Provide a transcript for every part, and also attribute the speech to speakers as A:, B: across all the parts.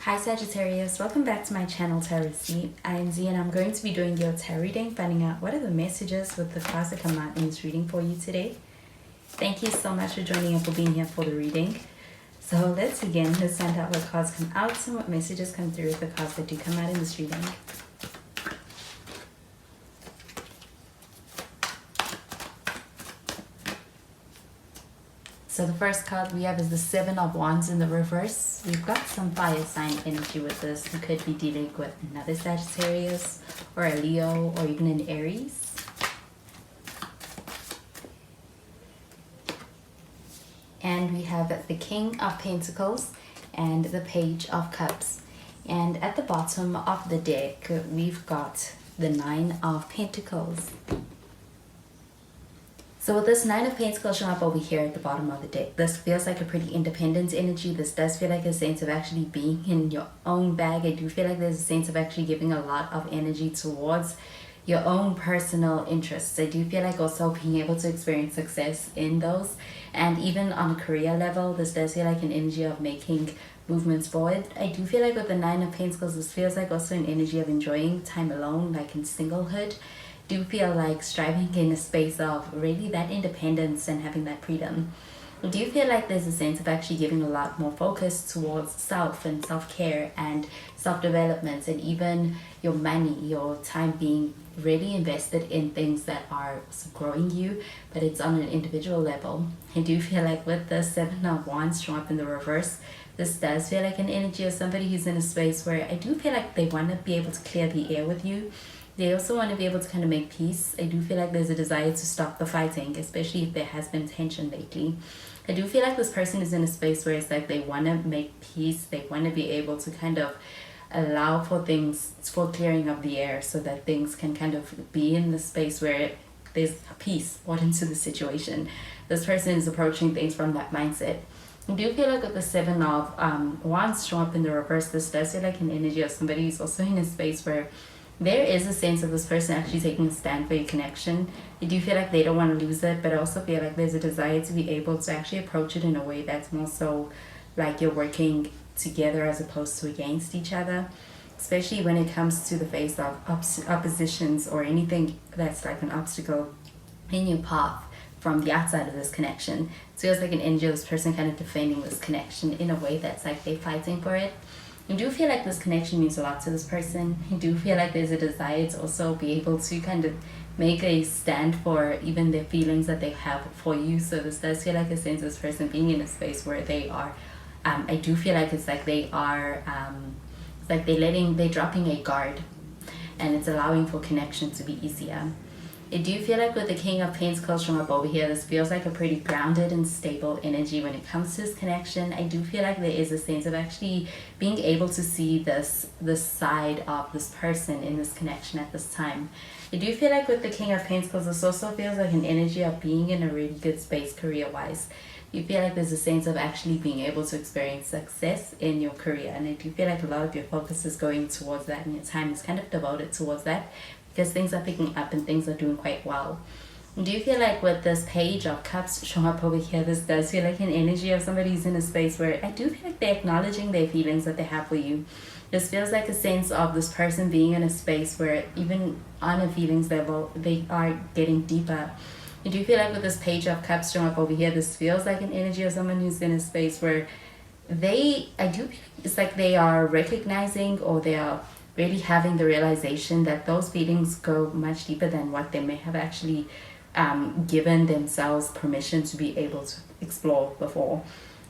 A: Hi Sagittarius, welcome back to my channel Tarot Z. I am Z and I'm going to be doing your tarot reading, finding out what are the messages with the cards that come out in this reading for you today. Thank you so much for joining and for being here for the reading. So let's begin. Let's find out what cards come out and what messages come through with the cards that do come out in this reading. So the first card we have is the Seven of Wands in the reverse. We've got some fire sign energy with this. You could be dealing with another Sagittarius or a Leo or even an Aries. And we have the King of Pentacles and the Page of Cups. And at the bottom of the deck, we've got the Nine of Pentacles. So with this Nine of Pentacles showing up over here at the bottom of the deck, this feels like a pretty independent energy. This does feel like a sense of actually being in your own bag. I do feel like there's a sense of actually giving a lot of energy towards your own personal interests. I do feel like also being able to experience success in those. And even on a career level, this does feel like an energy of making movements forward. I do feel like with the Nine of Pentacles, this feels like also an energy of enjoying time alone, like in singlehood. Do feel like striving in a space of really that independence and having that freedom. I do feel like there's a sense of actually giving a lot more focus towards self and self-care and self-development, and even your money, your time being really invested in things that are growing you, but it's on an individual level. I do feel like with the Seven of Wands showing up in the reverse, this does feel like an energy of somebody who's in a space where I do feel like they want to be able to clear the air with you. They also want to be able to kind of make peace. I do feel like there's a desire to stop the fighting, especially if there has been tension lately. I do feel like this person is in a space where it's like they want to make peace. They want to be able to kind of allow for things, for clearing of the air, so that things can kind of be in the space where there's peace brought into the situation. This person is approaching things from that mindset. I do feel like with the Seven of Wands showing up in the reverse, this does feel like an energy of somebody who's also in a space where there is a sense of this person actually taking a stand for your connection. I do feel like they don't want to lose it, but I also feel like there's a desire to be able to actually approach it in a way that's more so like you're working together as opposed to against each other, especially when it comes to the face of oppositions or anything that's like an obstacle in your path from the outside of this connection. It feels like an energy of this person kind of defending this connection in a way that's like they're fighting for it. I do feel like this connection means a lot to this person. I do feel like there's a desire to also be able to kind of make a stand for even the feelings that they have for you. So this does feel like a sense of this person being in a space where they are, I do feel like it's like they are, it's like they're dropping a guard, and it's allowing for connection to be easier. I do feel like with the King of Pentacles showing up over here, this feels like a pretty grounded and stable energy when it comes to this connection. I do feel like there is a sense of actually being able to see this side of this person in this connection at this time. I do feel like with the King of Pentacles, this also feels like an energy of being in a really good space career-wise. You feel like there's a sense of actually being able to experience success in your career, and I do feel like a lot of your focus is going towards that, and your time is kind of devoted towards that, because things are picking up and things are doing quite well. Do you feel like with this Page of Cups showing up over here, this does feel like an energy of somebody who's in a space where I do feel like they're acknowledging their feelings that they have for you. This feels like a sense of this person being in a space where even on a feelings level, they are getting deeper. I do feel like with this Page of Cups showing up over here, this feels like an energy of someone who's in a space where it's like they are recognizing, or they are really having the realization that those feelings go much deeper than what they may have actually given themselves permission to be able to explore before.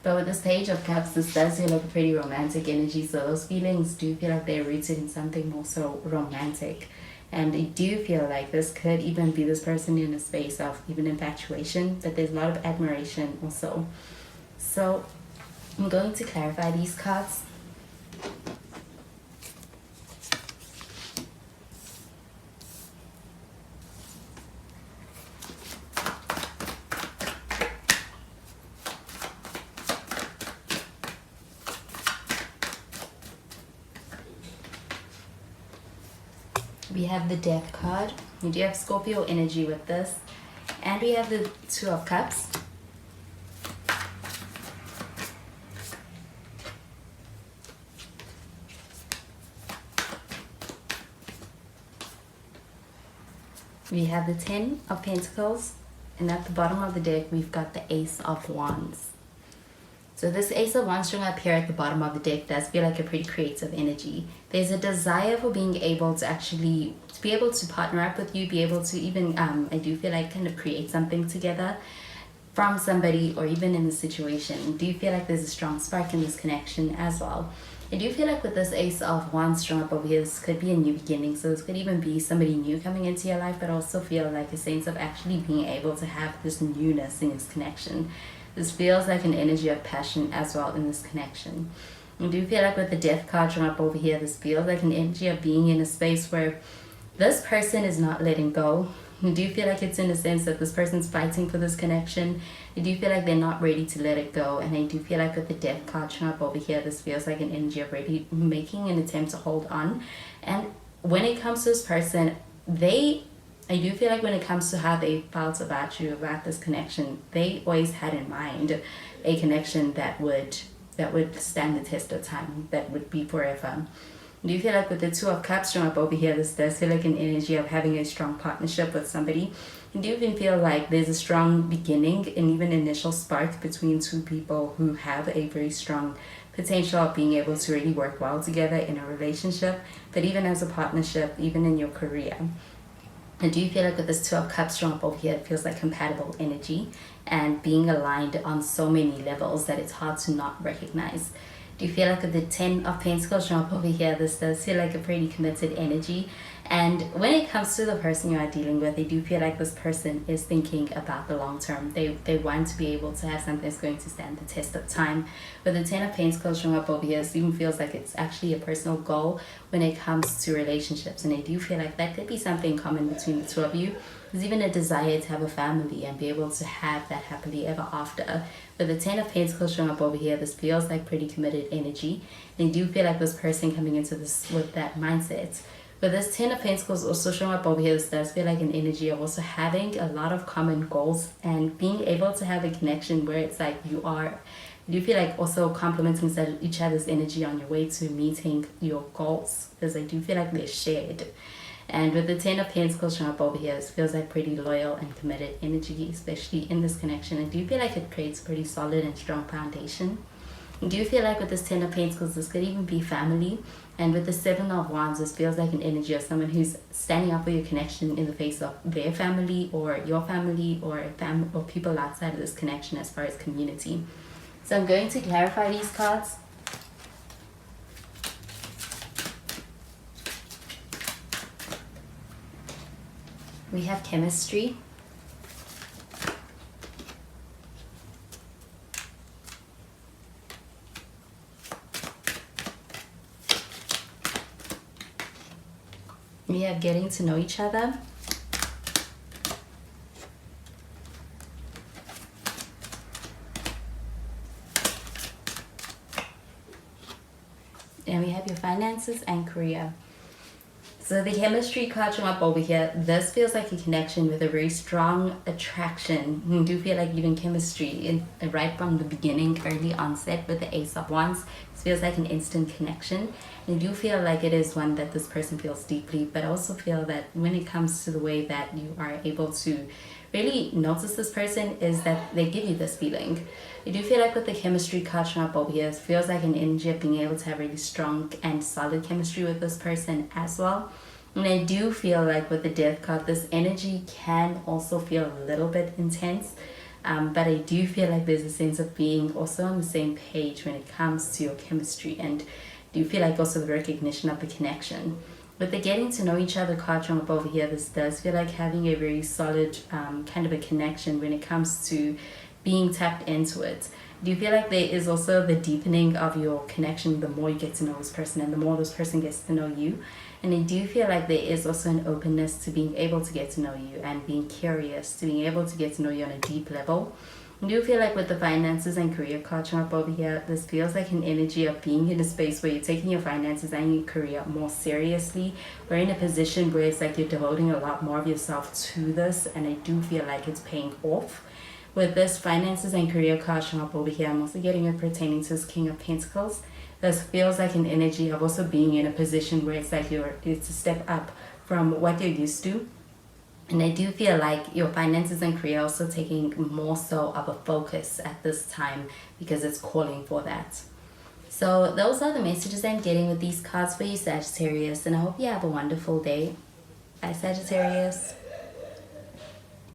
A: But with this Page of Cups, this does feel like a pretty romantic energy, so those feelings do feel like they're rooted in something more so romantic. And I do feel like this could even be this person in a space of even infatuation, but there's a lot of admiration also. So I'm going to clarify these cards. We have the Death card. We do have Scorpio energy with this. And we have the Two of Cups. We have the 10 of Pentacles, and at the bottom of the deck, we've got the Ace of Wands. So this Ace of Wands showing up here at the bottom of the deck does feel like a pretty creative energy. There's a desire for being able to actually, to be able to partner up with you, be able to even, I do feel like kind of create something together from somebody or even in the situation. Do you feel like there's a strong spark in this connection as well? I do feel like with this Ace of Wands showing up over here, this could be a new beginning. So this could even be somebody new coming into your life, but also feel like a sense of actually being able to have this newness in this connection. This feels like an energy of passion as well in this connection. I do feel like with the Death card showing up over here, this feels like an energy of being in a space where this person is not letting go. I do feel like it's in the sense that this person's fighting for this connection. I do feel like they're not ready to let it go. And I do feel like with the Death card showing up over here, this feels like an energy of really making an attempt to hold on. And when it comes to this person, I do feel like when it comes to how they felt about you, about this connection, they always had in mind a connection that would stand the test of time, that would be forever. Do you feel like with the Two of Cups showing up over here, this does feel like an energy of having a strong partnership with somebody? And do you even feel like there's a strong beginning and even initial spark between two people who have a very strong potential of being able to really work well together in a relationship, but even as a partnership, even in your career? And do you feel like with this Two of Cups showing up over here, it feels like compatible energy and being aligned on so many levels that it's hard to not recognize? Do you feel like with the 10 of Pentacles showing up over here, this does feel like a pretty committed energy? And when it comes to the person you are dealing with, I do feel like this person is thinking about the long term. They want to be able to have something that's going to stand the test of time. With the 10 of Pentacles showing up over here, it even feels like it's actually a personal goal when it comes to relationships. And I do feel like that could be something common between the two of you. There's even a desire to have a family and be able to have that happily ever after. With the 10 of Pentacles showing up over here, this feels like pretty committed energy. And I do feel like this person coming into this with that mindset. But this 10 of Pentacles also showing up over here, this does feel like an energy of also having a lot of common goals and being able to have a connection where it's like you do feel like also complementing each other's energy on your way to meeting your goals, because I do feel like they're shared. And with the 10 of Pentacles showing up over here, this feels like pretty loyal and committed energy, especially in this connection. I do feel like it creates a pretty solid and strong foundation. Do you feel like with this 10 of Pentacles, this could even be family? And with the 7 of Wands, this feels like an energy of someone who's standing up for your connection in the face of their family or your family or people outside of this connection as far as community. So I'm going to clarify these cards. We have chemistry. We have getting to know each other. And we have your finances and career. So the chemistry card showing up over here, this feels like a connection with a very strong attraction. You do feel like even chemistry right from the beginning, early onset with the Ace of Wands. This feels like an instant connection. And I do feel like it is one that this person feels deeply, but I also feel that when it comes to the way that you are able to really notice this person is that they give you this feeling. I do feel like with the chemistry card showing up over here, it feels like an energy of being able to have really strong and solid chemistry with this person as well. And I do feel like with the Death card, this energy can also feel a little bit intense. But I do feel like there's a sense of being also on the same page when it comes to your chemistry. And do you feel like also the recognition of the connection? With the getting to know each other card showing up over here, this does feel like having a very solid kind of a connection when it comes to being tapped into it. Do you feel like there is also the deepening of your connection the more you get to know this person and the more this person gets to know you? And I do feel like there is also an openness to being able to get to know you and being curious, to being able to get to know you on a deep level. I do feel like with the finances and career card showing up over here, this feels like an energy of being in a space where you're taking your finances and your career more seriously. We're in a position where it's like you're devoting a lot more of yourself to this, and I do feel like it's paying off. With this finances and career card showing up over here, I'm also getting it pertaining to this King of Pentacles. This feels like an energy of also being in a position where it's like it's a step up from what you're used to. And I do feel like your finances and career are also taking more so of a focus at this time because it's calling for that. So those are the messages I'm getting with these cards for you, Sagittarius. And I hope you have a wonderful day. Bye, Sagittarius.